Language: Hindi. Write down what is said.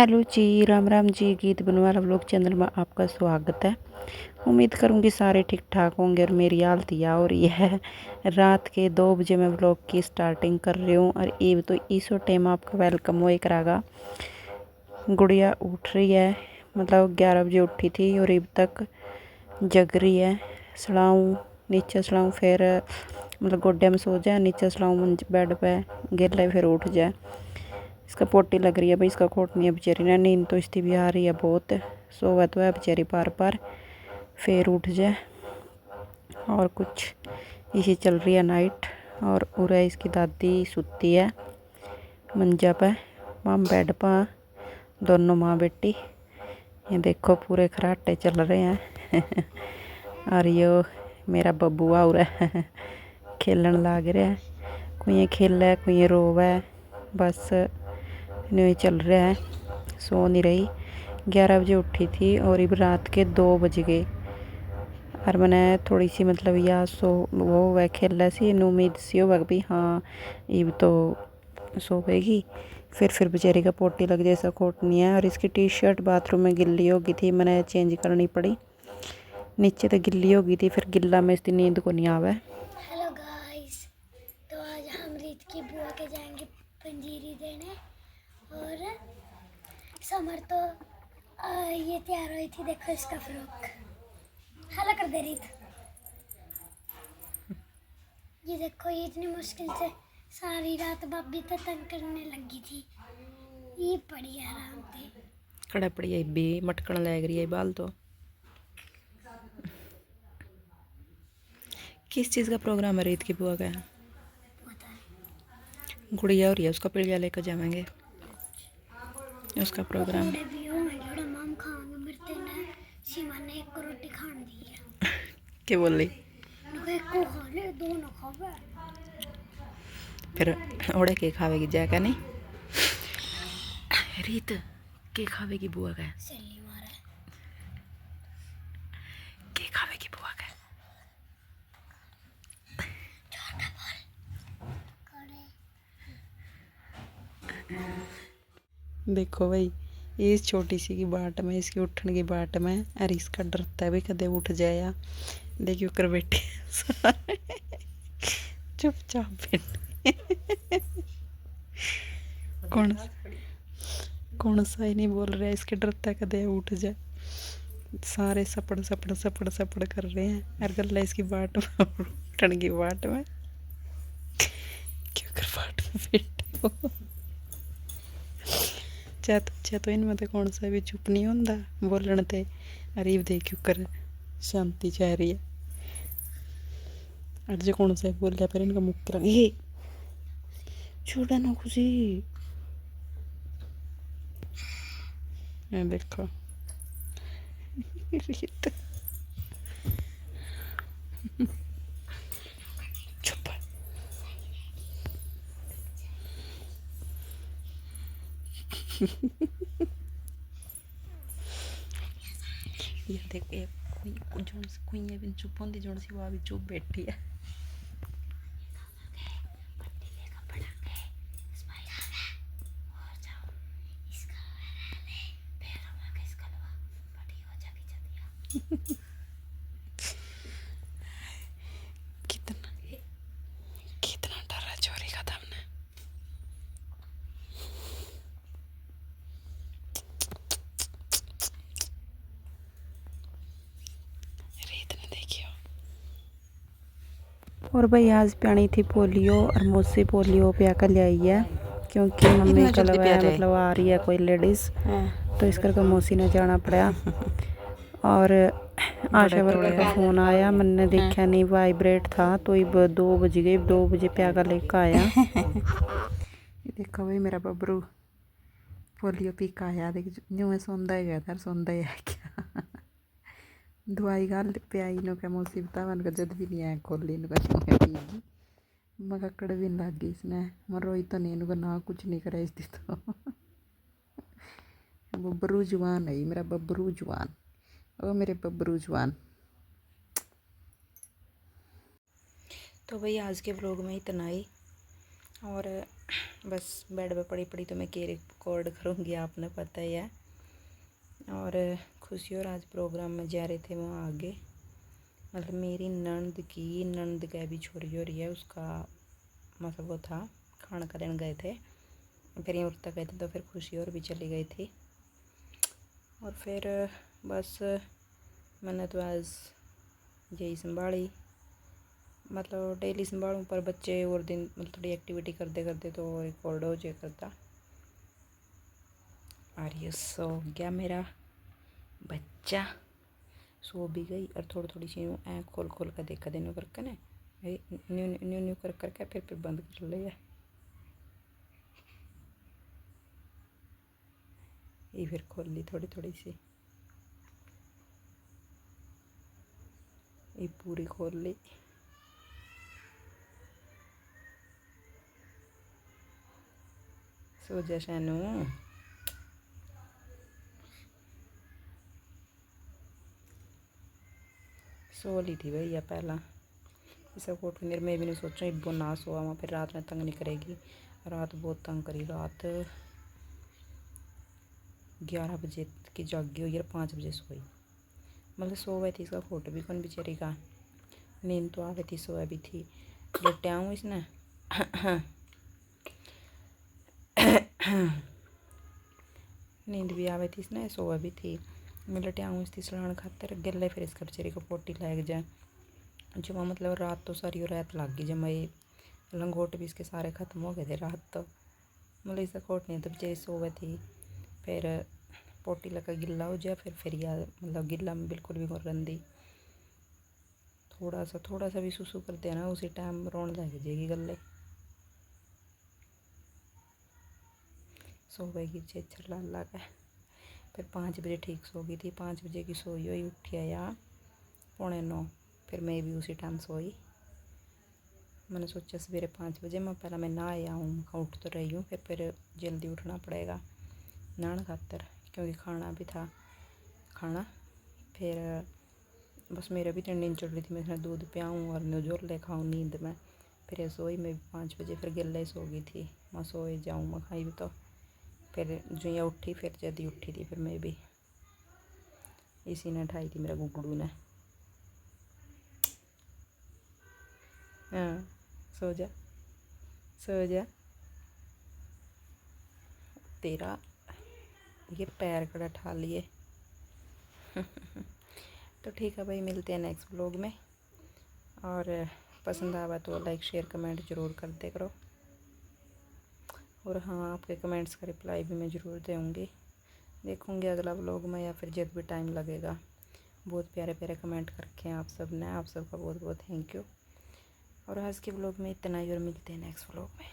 हेलो जी, राम राम जी। गीत बनवाला व्लॉग चैनल में आपका स्वागत है। उम्मीद करूँगी सारे ठीक ठाक होंगे और मेरी हालत यह हो रही है। रात के 2 बजे मैं व्लॉग की स्टार्टिंग कर रही हूँ और ये तो इस टाइम आपका वेलकम हो करागा। गुड़िया उठ रही है, मतलब 11 बजे उठी थी और अब तक जग रही है। सलाऊँ नीचे सलाऊँ, फिर मतलब गोड्डे में सो जाए, नीचे सलाऊँ बेड पे गिर ले, फिर उठ जाए। इसका पोटी लग रही है भाई, इसका खोट नहीं है बेचारी ना। नींद तो इसकी भी आ रही है बहुत, सोवा तो है बेचारी बार बार, फिर उठ जाए। और कुछ इसी चल रही है नाइट। और उरे इसकी दादी सुती है मंजा पे, माम बेड पर, दोनों माँ बेटी। ये देखो पूरे खराटे चल रहे हैं। और यो मेरा बबुआ उरे खेलन लाग रहा है। कोई खेल है, कोई रोवे, बस नहीं चल रहा है। सो नहीं रही। 11 बजे उठी थी और अब रात के 2 बज गए। और मैंने थोड़ी सी मतलब या सो वो वह खेला सी, इन उम्मीद सी हो भी हाँ अब तो सो गएगी। फिर बेचारी का पोटी लग जैसा खोट नहीं है। और इसकी टी शर्ट बाथरूम में गिल्ली हो गई थी, मैंने चेंज करनी पड़ी। नीचे तो गिल्ली हो गई थी, फिर गिल्ला में इसकी नींद को नहीं आवे। हेलो गाइस, तो आज हम रीत की बुआ के जाएंगे पंजीरी देने। और समर तो ये तैयार हुई थी, देखो इसका फ्रॉक। हला कर दे रीत। ये देखो, ये इतनी मुश्किल से सारी रात भाभी तो तंग करने लगी थी। ये पड़ी आराम से कड़ा पड़ी है भी मटकन लग रही है बाल तो। किस चीज़ का प्रोग्राम है रीत की बुआ का? गुड़िया हो रही है, उसका पीड़िया लेकर जाएंगे, उसका प्रोग्राम। माम खाऊंगा मरते ना। सीमा ने एक को रोटी खान दी है। क्या बोल रही? एक को खा ले, दो ना खावे। फिर ओड़े के खावेगी जाकर नहीं रीत के खावेगी बुआ का? सैली मारा के खावेगी बुआ का? देखो भाई, इस छोटी सी की बाट में, इसकी उठने की बाट में, और इसका डरता है भी कदे उठ जाया। देखियो कर बेटी चुपचाप बैठ। कौन सा ही नहीं बोल रहा है, इसके डरता कदे उठ जाए। सारे सपड़ सपड़ सपड़ सपड़ कर रहे हैं। और गला इसकी बाट में, उठने की बाट में। क्यों कर बाट में बैठे हो? तो इनमें तो कौन सा भी चुप नहीं होंदा बोलने ते। अरे देखियो कर शांति चाह रही है। अज कौन सा बोलिया फिर इनका मुक्कर ये छोड़ा ना खुशी। देखो चुप। ये देख कोई भी चुप होंदी, जोन सी वो भी चुप बैठी है। कितना कितना डरा चोरी का तुमने। रीत ने देखियो। और भाई आज पियानी थी पोलियो, और मुझसे पोलियो पिया कर ले आई है, क्योंकि मम्मी कल मतलब आ रही है कोई लेडीज़, तो इस करके मौसी ने जाना पड़ा। और आशा वर्कर का फ़ोन आया, मैंने देखा नहीं, वाइब्रेट था, तो अब 2 बज गए। 2 बजे प्या का लेकर आया। ये देखो भाई मेरा बबरू पोलियो पी का आया। देख न्यू सौंदा ही गया था, सौंदा ही है क्या। दवाई गल पियाई नु क्या मुसीबत मन का जद भी नहीं आया खोली नु पीगी मगर कड़ भी लग गई इसने। मैं रोई तो नहीं, इनको ना कुछ नहीं करा इसकी तो। बबरू जवान है मेरा बबरू जवान। ओ मेरे बबरू जवान। तो भाई आज के व्लॉग में इतना ही। और बस बेड पे पड़ी पड़ी तो मैं के रिकॉर्ड करूँगी, आपने पता ही है। और खुशी और आज प्रोग्राम में जा रहे थे वहाँ आगे, मतलब मेरी ननद का भी छोरी हो रही है, उसका मतलब वो था खाना का दिन गए थे, फिर यूँ तक गए थे तो फिर खुशी और भी चली गई थी। और फिर बस मैंने तो आज यही संभाली, मतलब डेली संभालूँ, पर बच्चे और दिन मतलब थोड़ी एक्टिविटी करते करते तो रिकॉर्ड हो जाए करता। और ये सो गया मेरा बच्चा, सो भी गई। और थोड़ी थोड़ी सी ऐ खोल खोल कर देखा देने करके ना, न्यू न्यू न्यू कर करके फिर बंद कर लिया। ये फिर खोल ली थोड़ी थोड़ी सी, ये पूरी खोल ली। सो जा शैनू, सो ली थी भैया पहला। इसे कोट मेरे में भी नहीं सोचा इब्बो ना सोआ वहाँ, फिर रात में तंग नहीं करेगी। रात बहुत तंग करी, रात 11 बजे की जागी हुई और 5 बजे सोई। मतलब सो गई थी, इसका फोटो भी कौन बेचारी का, नींद तो आ गई थी, सोया भी थी। लेटे आऊँ इसने नींद भी आ गई थी इसने, सोया भी थी। मैं लेटे आऊँ इसकी सलान खातर गले, फिर इसका बेचारी को पोटी लग जाए जब, मतलब रात तो सारी रात लग गई जब मैं लंगोट भी इसके सारे ख़त्म हो गए थे रात तो, मतलब इसका खोट नहीं तो बेचारी सो गई थी। फिर पोटी लगा गिल्ला हो जाए, फिर यार मतलब गिल्ला में बिल्कुल भी नहीं रंदी, थोड़ा सा भी सुसु कर देना उसी टाइम रोने लग जाएगी गले। सो गई छेछर लाल लगा, फिर 5 बजे ठीक सो गई थी। 5 बजे की सोई हुई उठी आया 8:45, फिर मैं भी उसी टाइम सोई। मैंने सोचा सवेरे 5 बजे मैं पहला मैं नहा आऊँ, उठ तो रही हूँ, फिर जल्दी उठना पड़ेगा नहाने खातर, क्योंकि खाना भी था खाना। फिर बस मेरा भी नींद चढ़ रही थी, मैं दूध पियाऊँ और नजोर ले खाऊँ नींद में। फिर सोई मैं 5 बजे, फिर गले सो गई थी। मैं सोए जाऊँ मैं खाई भी तो, फिर जो ये उठी फिर जल्दी उठी थी, फिर मैं भी इसी ने उठाई थी मेरा गुगड़ू ने। हाँ सो जा सो जा, तेरा ये पैर कड़ा ठा लिए तो ठीक है भाई, मिलते हैं नेक्स्ट व्लॉग में। और पसंद आवा तो लाइक शेयर कमेंट ज़रूर करते करो। और हाँ, आपके कमेंट्स का रिप्लाई भी मैं ज़रूर दूँगी, देखूँगी अगला व्लॉग में या फिर जब भी टाइम लगेगा। बहुत प्यारे प्यारे कमेंट करके हैं आप सब ने, आप सबका बहुत बहुत थैंक यू। और आज के व्लॉग में इतना ही, और मिलते हैं नेक्स्ट व्लॉग में।